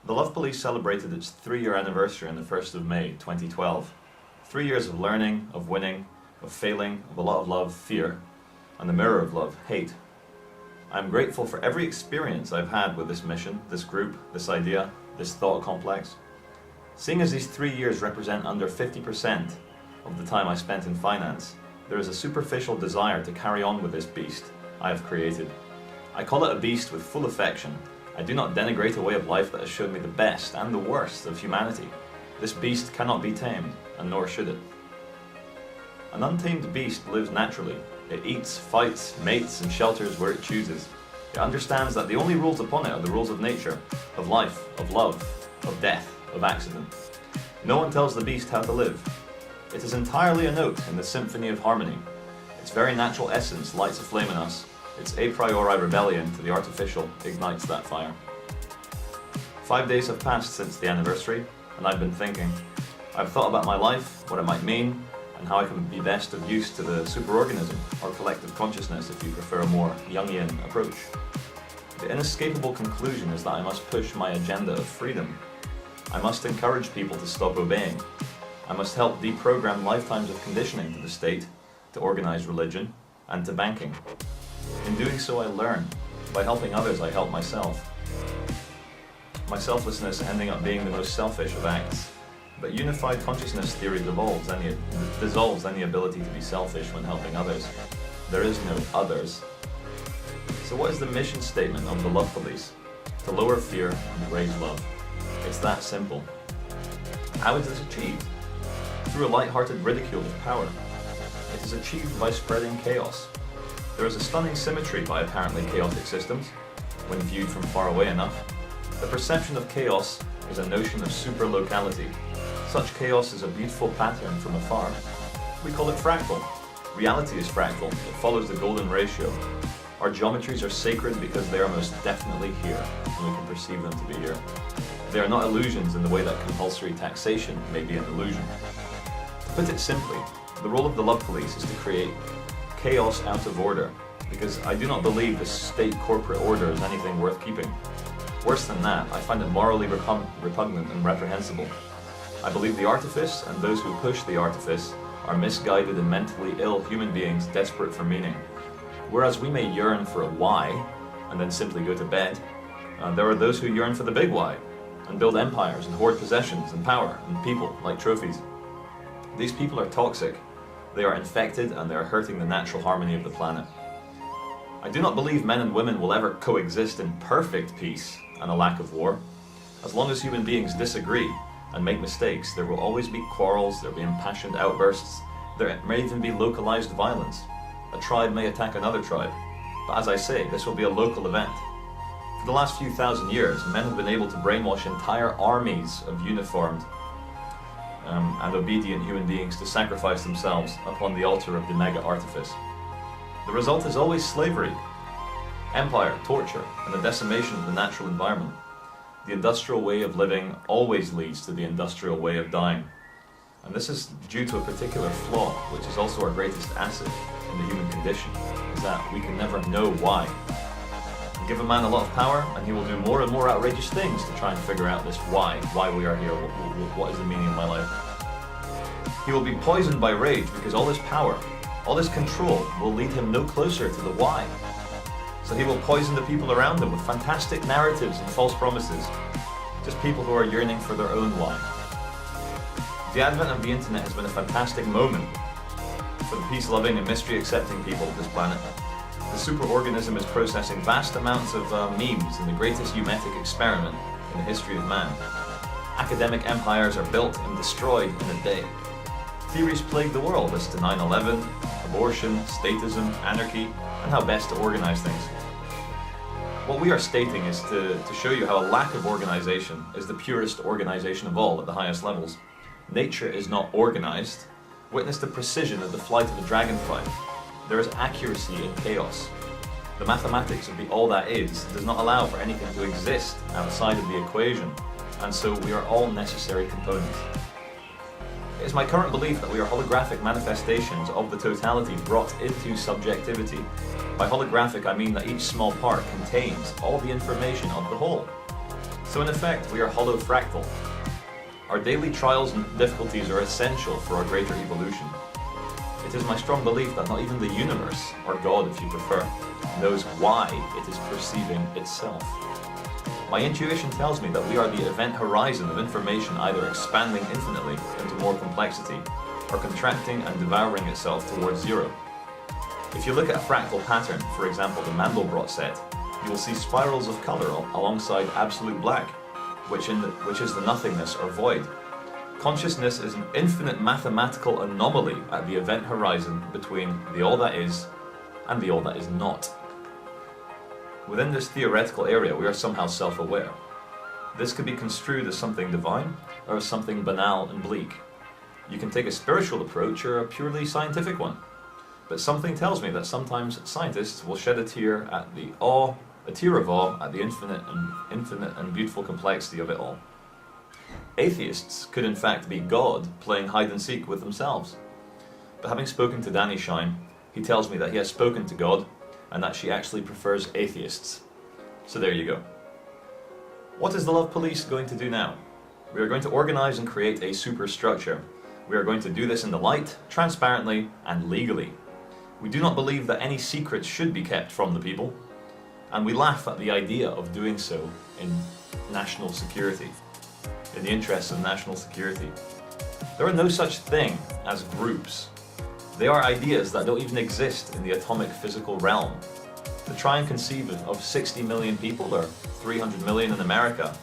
The Love Police celebrated its 3-year anniversary on the 1st of May 2012. 3 years of learning, of winning, of failing, of a lot of love, fear, and the mirror of love, hate. I'm grateful for every experience I've had with this mission, this group, this idea, this thought complex. Seeing as these 3 years represent under 50% of the time I spent in finance, there is a superficial desire to carry on with this beast I have created. I call it a beast with full affection. I do not denigrate a way of life that has shown me the best and the worst of humanity. This beast cannot be tamed, and nor should it. An untamed beast lives naturally. It eats, fights, mates, and shelters where it chooses. It understands that the only rules upon it are the rules of nature, of life, of love, of death, of accident. No one tells the beast how to live. It is entirely a note in the symphony of harmony. Its very natural essence lights a flame in us. Its a priori rebellion to the artificial ignites that fire. 5 days have passed since the anniversary, and I've been thinking. I've thought about my life, what it might mean, and how I can be best of use to the superorganism, or collective consciousness if you prefer a more Jungian approach. The inescapable conclusion is that I must push my agenda of freedom. I must encourage people to stop obeying. I must help deprogram lifetimes of conditioning to the state, to organized religion, and to banking. In doing so I learn. By helping others I help myself. My selflessness ending up being the most selfish of acts. But unified consciousness theory dissolves any ability to be selfish when helping others. There is no others. So what is the mission statement of the Love Police? To lower fear and raise love. It's that simple. How is this achieved? Through a light-hearted ridicule of power. It is achieved by spreading chaos. There is a stunning symmetry by apparently chaotic systems, when viewed from far away enough. The perception of chaos is a notion of superlocality. Such chaos is a beautiful pattern from afar. We call it fractal. Reality is fractal. It follows the golden ratio. Our geometries are sacred because they are most definitely here, and we can perceive them to be here. They are not illusions in the way that compulsory taxation may be an illusion. To put it simply, the role of the Love Police is to create chaos out of order, because I do not believe the state corporate order is anything worth keeping. Worse than that, I find it morally repugnant and reprehensible. I believe the artifice and those who push the artifice are misguided and mentally ill human beings desperate for meaning. Whereas we may yearn for a why and then simply go to bed, there are those who yearn for the big why and build empires and hoard possessions and power and people like trophies. These people are toxic. They are infected and they are hurting the natural harmony of the planet. I do not believe men and women will ever coexist in perfect peace and a lack of war. As long as human beings disagree and make mistakes, there will always be quarrels, there will be impassioned outbursts, there may even be localized violence. A tribe may attack another tribe, but as I say, this will be a local event. For the last few thousand years, men have been able to brainwash entire armies of uniformed and obedient human beings to sacrifice themselves upon the altar of the mega artifice. The result is always slavery, empire, torture, and the decimation of the natural environment. The industrial way of living always leads to the industrial way of dying. And this is due to a particular flaw, which is also our greatest asset in the human condition, is that we can never know why. Give a man a lot of power and he will do more and more outrageous things to try and figure out this why we are here, what is the meaning of my life. He will be poisoned by rage because all this power, all this control will lead him no closer to the why. So he will poison the people around him with fantastic narratives and false promises, just people who are yearning for their own why. The advent of the internet has been a fantastic moment for the peace-loving and mystery-accepting people of this planet. The superorganism is processing vast amounts of memes in the greatest eumetic experiment in the history of man. Academic empires are built and destroyed in a day. Theories plague the world as to 9/11, abortion, statism, anarchy, and how best to organize things. What we are stating is to show you how a lack of organization is the purest organization of all at the highest levels. Nature is not organized. Witness the precision of the flight of a dragonfly. There is accuracy in chaos. The mathematics of the all that is does not allow for anything to exist outside of the equation, and so we are all necessary components. It is my current belief that we are holographic manifestations of the totality brought into subjectivity. By holographic I mean that each small part contains all the information of the whole. So in effect, we are hollow fractal. Our daily trials and difficulties are essential for our greater evolution. It is my strong belief that not even the universe, or God if you prefer, knows why it is perceiving itself. My intuition tells me that we are the event horizon of information either expanding infinitely into more complexity, or contracting and devouring itself towards zero. If you look at a fractal pattern, for example the Mandelbrot set, you will see spirals of colour alongside absolute black, which is the nothingness or void. Consciousness is an infinite mathematical anomaly at the event horizon between the all that is and the all that is not. Within this theoretical area, we are somehow self-aware. This could be construed as something divine or as something banal and bleak. You can take a spiritual approach or a purely scientific one. But something tells me that sometimes scientists will shed a tear of awe at the infinite and beautiful complexity of it all. Atheists could in fact be God playing hide and seek with themselves. But having spoken to Danny Shine, he tells me that he has spoken to God and that she actually prefers atheists. So there you go. What is the Love Police going to do now? We are going to organize and create a superstructure. We are going to do this in the light, transparently, and legally. We do not believe that any secrets should be kept from the people, and we laugh at the idea of doing so in national security, in the interests of national security. There are no such thing as groups. They are ideas that don't even exist in the atomic physical realm. To try and conceive of 60 million people, or 300 million in America,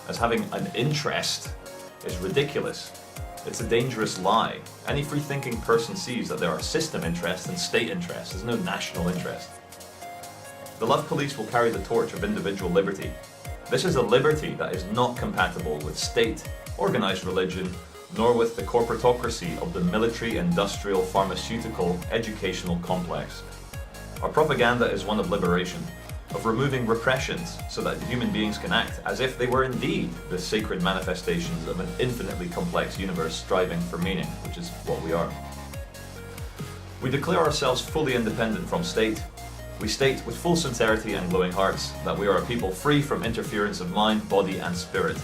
as having an interest is ridiculous. It's a dangerous lie. Any free-thinking person sees that there are system interests and state interests. There's no national interest. The Love Police will carry the torch of individual liberty. This is a liberty that is not compatible with state, organized religion, nor with the corporatocracy of the military, industrial, pharmaceutical, educational complex. Our propaganda is one of liberation, of removing repressions so that human beings can act as if they were indeed the sacred manifestations of an infinitely complex universe striving for meaning, which is what we are. We declare ourselves fully independent from state. We state with full sincerity and glowing hearts that we are a people free from interference of mind, body and spirit.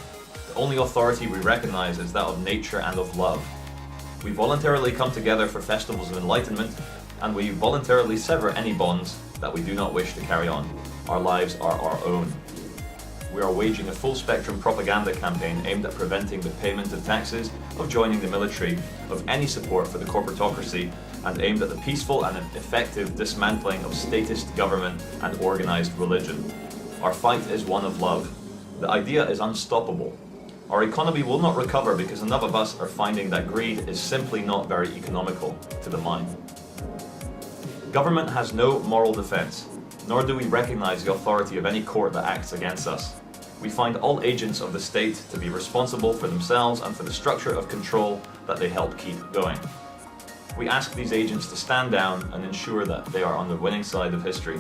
The only authority we recognize is that of nature and of love. We voluntarily come together for festivals of enlightenment, and we voluntarily sever any bonds that we do not wish to carry on. Our lives are our own. We are waging a full-spectrum propaganda campaign aimed at preventing the payment of taxes, of joining the military, of any support for the corporatocracy, and aimed at the peaceful and effective dismantling of statist government and organized religion. Our fight is one of love. The idea is unstoppable. Our economy will not recover because enough of us are finding that greed is simply not very economical to the mind. Government has no moral defense, nor do we recognize the authority of any court that acts against us. We find all agents of the state to be responsible for themselves and for the structure of control that they help keep going. We ask these agents to stand down and ensure that they are on the winning side of history.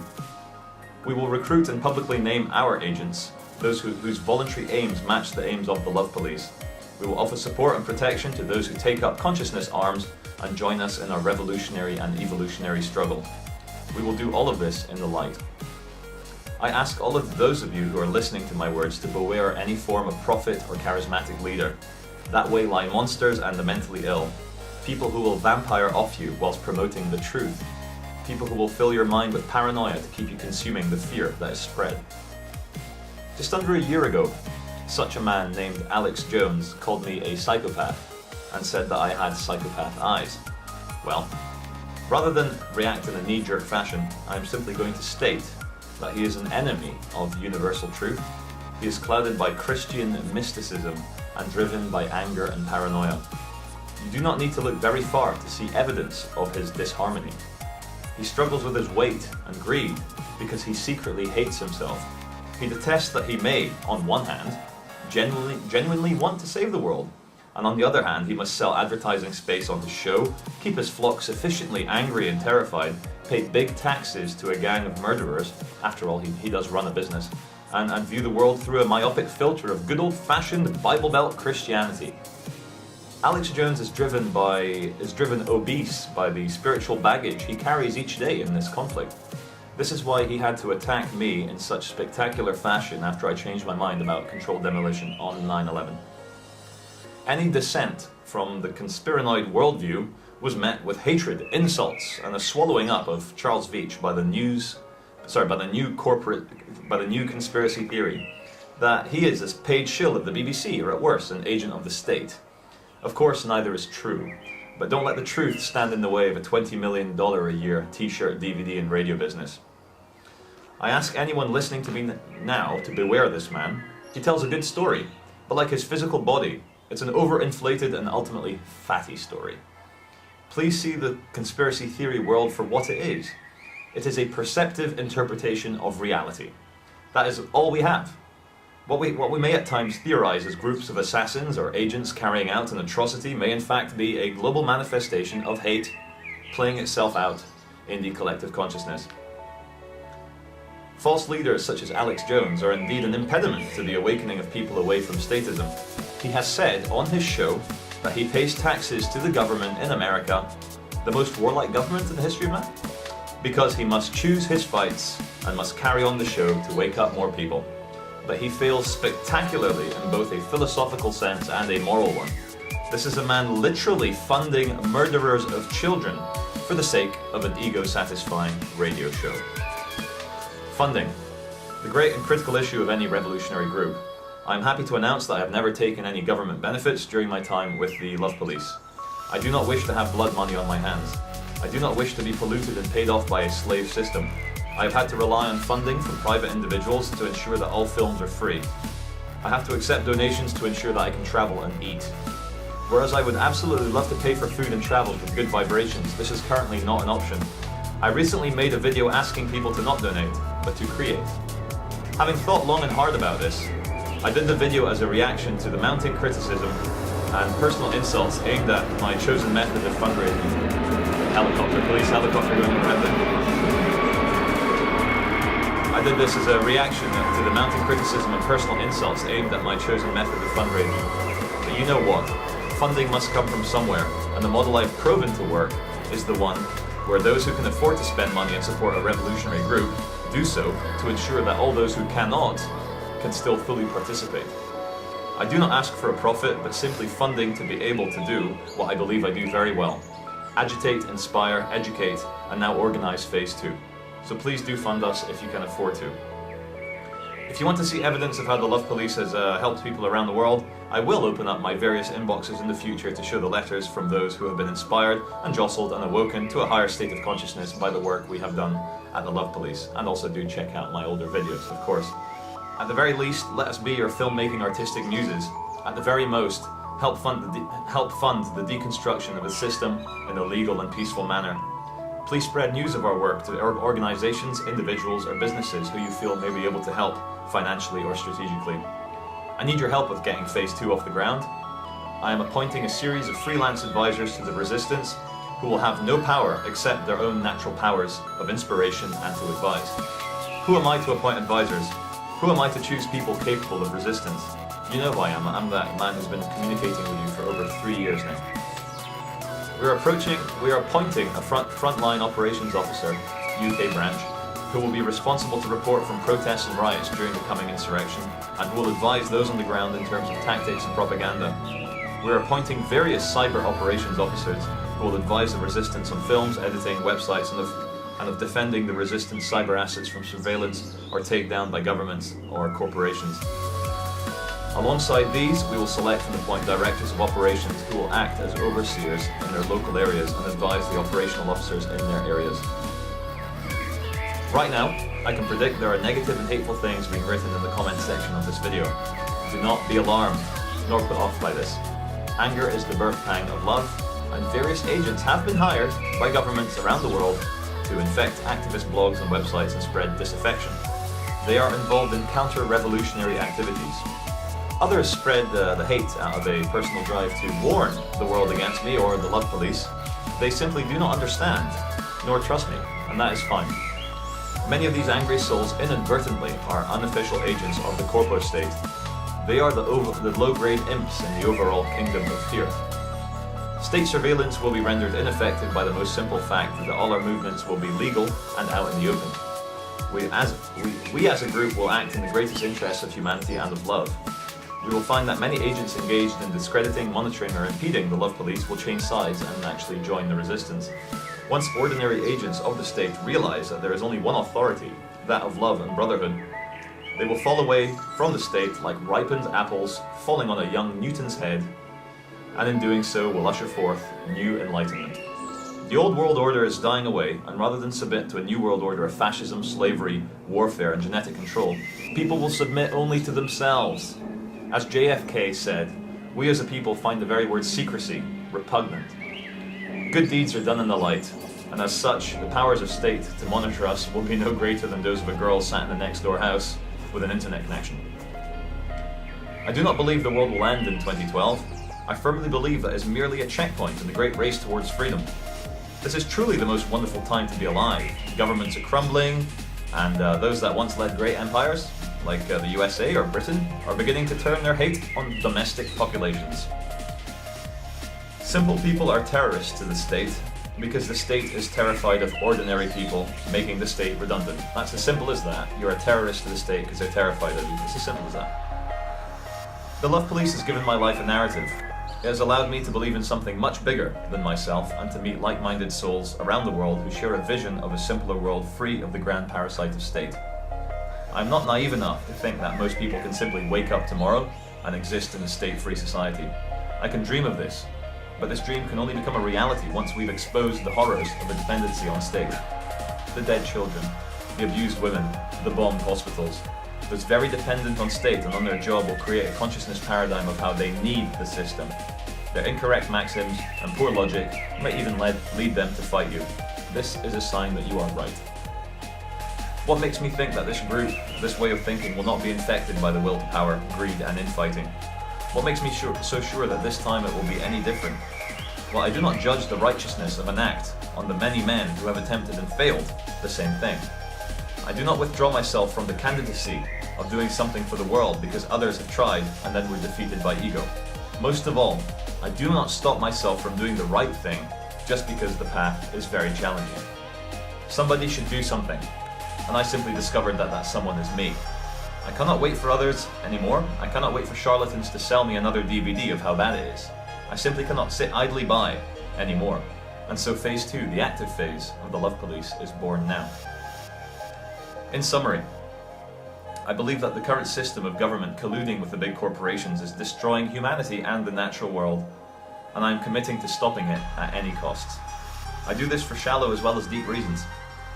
We will recruit and publicly name our agents, those whose voluntary aims match the aims of the Love Police. We will offer support and protection to those who take up consciousness arms and join us in our revolutionary and evolutionary struggle. We will do all of this in the light. I ask all of those of you who are listening to my words to beware any form of prophet or charismatic leader. That way lie monsters and the mentally ill. People who will vampire off you whilst promoting the truth. People who will fill your mind with paranoia to keep you consuming the fear that is spread. Just under a year ago, such a man named Alex Jones called me a psychopath and said that I had psychopath eyes. Well, rather than react in a knee-jerk fashion, I am simply going to state that he is an enemy of universal truth. He is clouded by Christian mysticism and driven by anger and paranoia. You do not need to look very far to see evidence of his disharmony. He struggles with his weight and greed because he secretly hates himself. He detests that he may, on one hand, genuinely want to save the world, and on the other hand, he must sell advertising space on his show, keep his flock sufficiently angry and terrified, pay big taxes to a gang of murderers, after all, he does run a business, and view the world through a myopic filter of good old-fashioned Bible Belt Christianity. Alex Jones is driven obese by the spiritual baggage he carries each day in this conflict. This is why he had to attack me in such spectacular fashion after I changed my mind about controlled demolition on 9/11. Any dissent from the conspiranoid worldview was met with hatred, insults, and a swallowing up of Charles Veitch by the new conspiracy theory that he is a paid shill of the BBC, or at worst, an agent of the state. Of course, neither is true, but don't let the truth stand in the way of a $20 million a year t-shirt, DVD, and radio business. I ask anyone listening to me now to beware this man. He tells a good story, but like his physical body, it's an overinflated and ultimately fatty story. Please see the conspiracy theory world for what it is. It is a perceptive interpretation of reality. That is all we have. What we may at times theorize as groups of assassins or agents carrying out an atrocity may in fact be a global manifestation of hate playing itself out in the collective consciousness. False leaders such as Alex Jones are indeed an impediment to the awakening of people away from statism. He has said on his show that he pays taxes to the government in America, the most warlike government in the history of man, because he must choose his fights and must carry on the show to wake up more people. But he fails spectacularly in both a philosophical sense and a moral one. This is a man literally funding murderers of children for the sake of an ego-satisfying radio show. Funding, the great and critical issue of any revolutionary group. I am happy to announce that I have never taken any government benefits during my time with the Love Police. I do not wish to have blood money on my hands. I do not wish to be polluted and paid off by a slave system. I have had to rely on funding from private individuals to ensure that all films are free. I have to accept donations to ensure that I can travel and eat. Whereas I would absolutely love to pay for food and travel with good vibrations, this is currently not an option. I recently made a video asking people to not donate, but to create. Having thought long and hard about this, I did the video as a reaction to the mounting criticism and personal insults aimed at my chosen method of fundraising. Police helicopter going around it. I did this as a reaction to the mounting criticism and personal insults aimed at my chosen method of fundraising. But you know what? Funding must come from somewhere, and the model I've proven to work is the one where those who can afford to spend money and support a revolutionary group do so to ensure that all those who cannot can still fully participate. I do not ask for a profit, but simply funding to be able to do what I believe I do very well. Agitate, inspire, educate, and now organize phase 2. So please do fund us if you can afford to. If you want to see evidence of how the Love Police has helped people around the world, I will open up my various inboxes in the future to show the letters from those who have been inspired and jostled and awoken to a higher state of consciousness by the work we have done at the Love Police. And also do check out my older videos, of course. At the very least, let us be your filmmaking artistic muses. At the very most, help fund the deconstruction of the system in a legal and peaceful manner. Please spread news of our work to organizations, individuals, or businesses who you feel may be able to help financially or strategically. I need your help with getting phase 2 off the ground. I am appointing a series of freelance advisors to the resistance who will have no power except their own natural powers of inspiration and to advise. Who am I to appoint advisors? Who am I to choose people capable of resistance? You know who I am. I'm that man who's been communicating with you for over 3 years now. We are appointing a frontline operations officer, UK branch, who will be responsible to report from protests and riots during the coming insurrection, and who will advise those on the ground in terms of tactics and propaganda. We are appointing various cyber operations officers who will advise the resistance on films, editing, websites, and of defending the resistance cyber assets from surveillance or takedown by governments or corporations. Alongside these, we will select and appoint directors of operations who will act as overseers in their local areas and advise the operational officers in their areas. Right now, I can predict there are negative and hateful things being written in the comment section of this video. Do not be alarmed, nor put off by this. Anger is the birth pang of love, and various agents have been hired by governments around the world to infect activist blogs and websites and spread disaffection. They are involved in counter-revolutionary activities. Others spread the hate out of a personal drive to warn the world against me or the Love Police. They simply do not understand, nor trust me, and that is fine. Many of these angry souls inadvertently are unofficial agents of the corpo state. They are the low-grade imps in the overall kingdom of fear. State surveillance will be rendered ineffective by the most simple fact that all our movements will be legal and out in the open. We as a group will act in the greatest interests of humanity and of love. We will find that many agents engaged in discrediting, monitoring, or impeding the love police will change sides and actually join the resistance. Once ordinary agents of the state realize that there is only one authority, that of love and brotherhood, they will fall away from the state like ripened apples falling on a young Newton's head, and in doing so will usher forth new enlightenment. The old world order is dying away, and rather than submit to a new world order of fascism, slavery, warfare, and genetic control, people will submit only to themselves. As JFK said, we as a people find the very word secrecy repugnant. Good deeds are done in the light, and as such, the powers of state to monitor us will be no greater than those of a girl sat in the next door house with an internet connection. I do not believe the world will end in 2012. I firmly believe that it is merely a checkpoint in the great race towards freedom. This is truly the most wonderful time to be alive. Governments are crumbling, and those that once led great empires, like the USA or Britain, are beginning to turn their hate on domestic populations. Simple people are terrorists to the state because the state is terrified of ordinary people, making the state redundant. That's as simple as that. You're a terrorist to the state because they're terrified of you. It's as simple as that. The love police has given my life a narrative. It has allowed me to believe in something much bigger than myself and to meet like-minded souls around the world who share a vision of a simpler world free of the grand parasite of state. I'm not naive enough to think that most people can simply wake up tomorrow and exist in a state-free society. I can dream of this, but this dream can only become a reality once we've exposed the horrors of a dependency on state. The dead children, the abused women, the bombed hospitals. Those very dependent on state and on their job will create a consciousness paradigm of how they need the system. Their incorrect maxims and poor logic may even lead them to fight you. This is a sign that you are right. What makes me think that this group, this way of thinking, will not be infected by the will to power, greed, and infighting? What makes me so sure that this time it will be any different? Well, I do not judge the righteousness of an act on the many men who have attempted and failed the same thing. I do not withdraw myself from the candidacy of doing something for the world because others have tried and then were defeated by ego. Most of all, I do not stop myself from doing the right thing just because the path is very challenging. Somebody should do something, and I simply discovered that that someone is me. I cannot wait for others anymore. I cannot wait for charlatans to sell me another DVD of how bad it is. I simply cannot sit idly by anymore. And so phase 2, the active phase of the love police, is born now. In summary, I believe that the current system of government colluding with the big corporations is destroying humanity and the natural world, and I am committing to stopping it at any cost. I do this for shallow as well as deep reasons.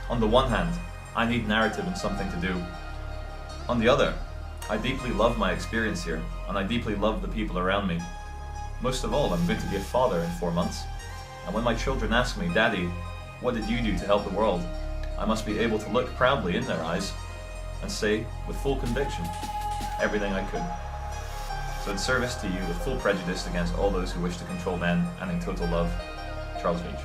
On the one hand, I need narrative and something to do. On the other, I deeply love my experience here, and I deeply love the people around me. Most of all, I'm going to be a father in 4 months, and when my children ask me, "Daddy, what did you do to help the world?" I must be able to look proudly in their eyes and say, with full conviction, everything I could. So in service to you, with full prejudice against all those who wish to control men, and in total love, Charles Veitch.